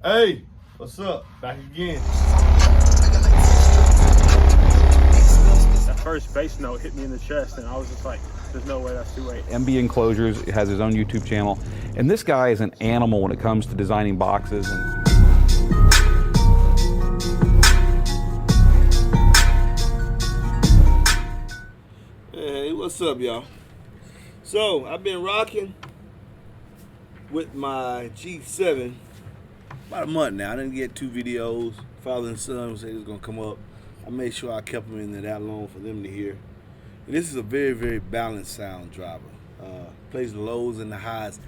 Hey, what's up? Back again. That first bass note hit me in the chest, and I was just like, there's no way that's 2/8. MB Enclosures has his own YouTube channel, and this guy is an animal when it comes to designing boxes. Hey, what's up, y'all? So, I've been rocking with my G7 about a month now. I didn't get 2 videos. Father and son said it was going to come up. I made sure I kept them in there that long for them to hear. And this is a very, very balanced sound driver. Plays the lows and the highs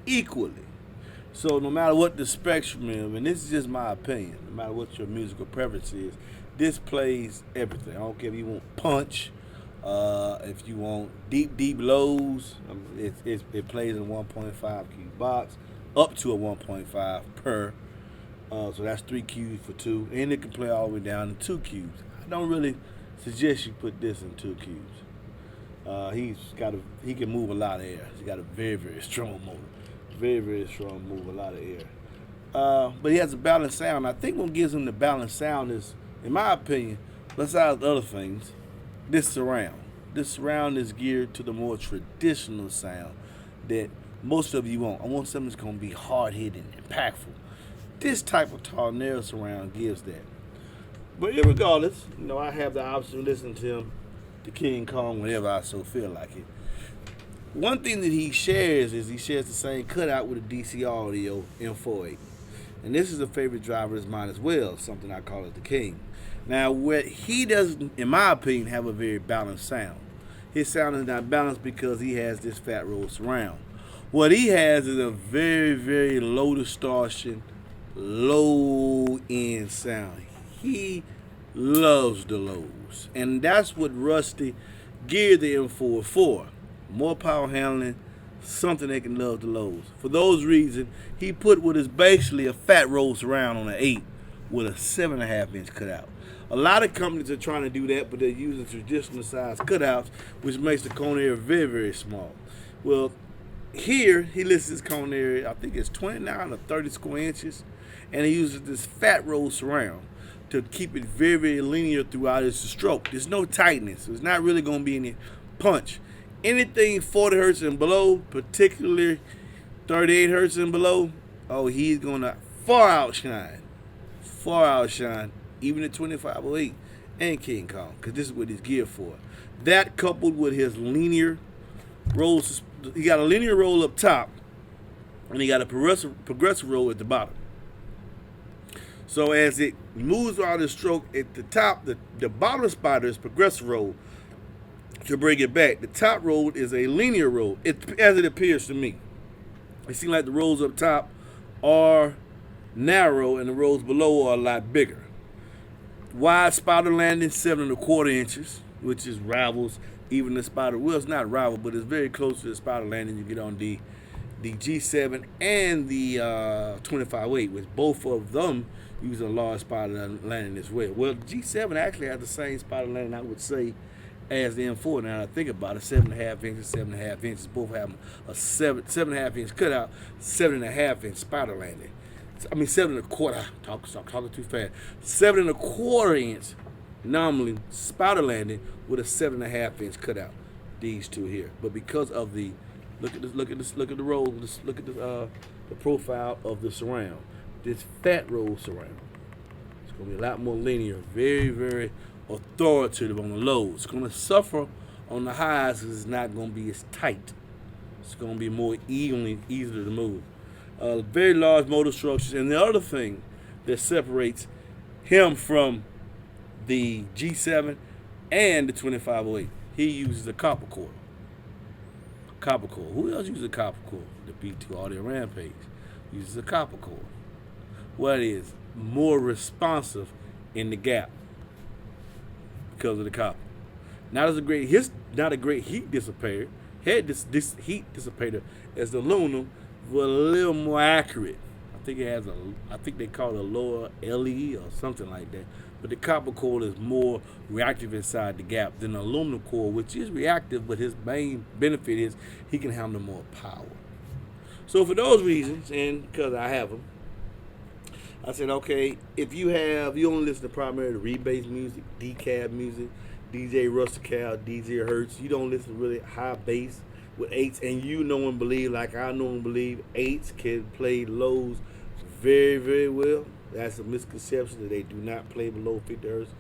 equally. So no matter what the spectrum is, and this is just my opinion, no matter what your musical preference is, this plays everything. I don't care if you want punch, if you want deep, deep lows, it plays in a 1.5 cube box, up to a 1.5 per. So that's 3 cubes for 2, and it can play all the way down to 2 cubes. I don't really suggest you put this in 2 cubes. He can move a lot of air. He's got a very, very strong motor. Very, very strong move, a lot of air. But he has a balanced sound. I think what gives him the balanced sound is, in my opinion, besides other things, this surround. This surround is geared to the more traditional sound that most of you want. I want something that's going to be hard-hitting, impactful. This type of tornado surround gives that. But regardless, I have the option to listen to him, to King Kong, whenever I so feel like it. One thing that he shares is he shares the same cutout with a DC Audio M48. And this is a favorite driver of mine as well, something I call it the King. Now, what he doesn't, in my opinion, have a very balanced sound. His sound is not balanced because he has this fat roll surround. What he has is a very, very low distortion, low end sound. He loves the lows, and that's what Rusty geared the M4 for. More power handling, something that can love the lows. For those reasons, he put what is basically a fat roll surround on an 8 with a 7.5 inch cutout. A lot of companies are trying to do that, but they're using traditional size cutouts, which makes the cone area very, very small. Well, here he lists his cone area, I think it's 29 or 30 square inches, and he uses this fat roll surround to keep it very, very linear throughout its stroke. There's no tightness, so it's not really going to be any punch. Anything 40 hertz and below, particularly 38 hertz and below, oh, he's going to far outshine even the 2508 and King Kong, because this is what he's geared for. That coupled with his linear rolls, he got a linear roll up top, and he got a progressive roll at the bottom. So as it moves around the stroke at the top, the bottom spot is progressive roll. To bring it back, the top roll is a linear roll, as it appears to me. It seems like the rolls up top are narrow and the rolls below are a lot bigger. Wide spider landing, 7.25 inches, which is rivals even the spider. Well, it's not rival, but it's very close to the spider landing you get on the G7 and the 2508, which both of them use a large spider landing as well. Well, the G7 actually has the same spider landing, I would say, as the M4. Now I think about it, 7.5 inches, 7.5 inches. Both have a 7.5 inch cutout, 7.5 inch spider landing. I mean 7.25. Talking too fast. 7.25 inch nominally spider landing with a 7.5 inch cutout. These two here, but because of the look at the roll. Look at the profile of the surround. This fat roll surround. It's gonna be a lot more linear. Very, very authoritative on the lows. It's going to suffer on the highs because it's not going to be as tight. It's going to be more easier to move. Very large motor structures. And the other thing that separates him from the G7 and the 2508, he uses a copper core. Copper core. Who else uses a copper core? The B2 Audio Rampage uses a copper core. Well, it is more responsive in the gap because of the copper. Not a great heat dissipator. This heat dissipator as the aluminum, but a little more accurate. I think they call it a lower LE or something like that. But the copper core is more reactive inside the gap than the aluminum core, which is reactive, but his main benefit is he can handle more power. So for those reasons, and because I have them, I said, okay, if you only listen to primarily rebase music, decab music, DJ Rustical, DJ Hertz, you don't listen to really high bass with eights, and you know and believe, like I know and believe, eights can play lows very, very well. That's a misconception that they do not play below 50 hertz.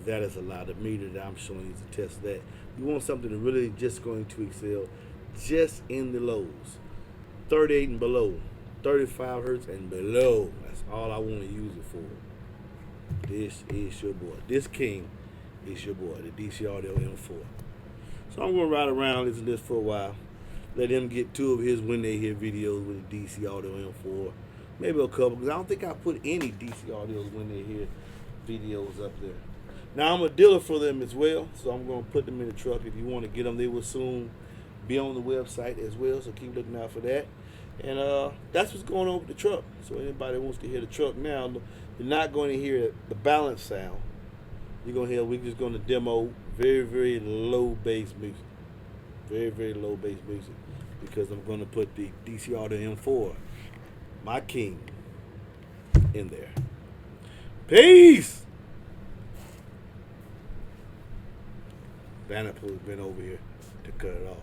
That is a lie. The meter that I'm showing you is a test of that. You want something that really just going to excel just in the lows. 38 and below. 35 hertz and below. That's all I want to use it for. This is your boy. This king is your boy, the DC Audio M4. So I'm going to ride around, listen to this for a while. Let him get 2 of his when they hear videos with the DC Audio M4. Maybe a couple, because I don't think I put any DC Audios when they hear videos up there. Now I'm a dealer for them as well, so I'm going to put them in the truck. If you want to get them, they will soon be on the website as well, so keep looking out for that. And that's what's going on with the truck. So anybody that wants to hear the truck now, you're not going to hear the balance sound. You're going to hear, we're just going to demo very, very low bass music. Very, very low bass music. Because I'm going to put the DC Audio M4, my king, in there. Peace! Vanderpool's been over here to cut it off.